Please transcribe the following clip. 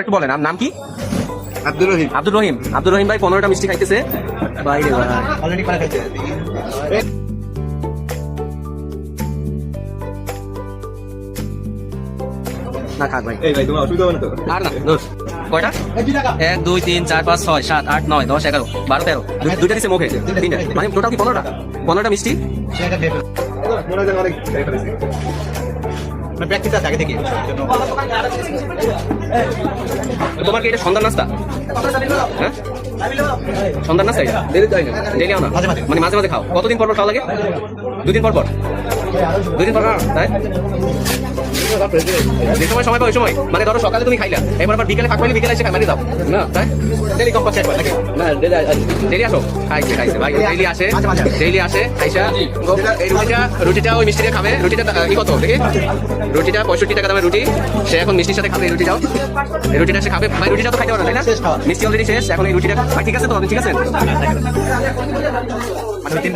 একটু বলেন নাম কি? আব্দুর রহিম। আব্দুর রহিম। আব্দুর রহিম ভাই 15টা মিষ্টি খাইতেছে। বাইরে ভাই অলরেডি করা খাইছে। না খাক ভাই। এই ভাই তোমার অসুবিধা হবে না তো? আর না দোষ কয়টা? 1 2 3 4 5 6 7 8 9 10 11 12 13 দুইটা দিছে মুখে তিনটা মানে টোটাল কি 15টা মিষ্টি। সেটা খেয়ে ফেলো। মনে হয় যেন অনেক খেয়ে ফেলেছি। মানে প্র্যাকটিস আছে আগে থেকে জন্য। তোমার কি এটা সন্ধ্যার নাস্তা? হ্যাঁ সন্ধ্যার নাস্তা এটা ডেলি আও না মাঝে মাঝে। মানে মাঝে মাঝে খাও? কতদিন পর পর খাওয়া লাগে? 2 দিন পর পর? 2 দিন পর পর তাই? যে সময় সময় পাও ওই সময় মানে ধরো সকালে তুমি খাইলা এবার আবার বিকেলে ফাঁক পাইলে বিকেলে এসে মারি দাও না তাই? ডেলি কম পাচ্ছে একবার নাকি? না ডেলি আসো খাইছে ভাই ডেলি আসে ডেইলি আসে খাইসা এই রুটিটা ওই মিষ্টি দিয়ে খাবে। রুটিটা কি কত দেখি? রুটিটা 65 টাকা দামের রুটি। সে এখন মিষ্টির সাথে খাবে এই রুটিটাও। এই রুটিটা সে খাবে ভাই। রুটিটা তো খাইতে পারো তাই না? শেষ খাওয়া। মিষ্টি অলরেডি শেষ। এখন এই রুটিটা ভাই ঠিক আছে তো? ঠিক আছে মানে তিনটা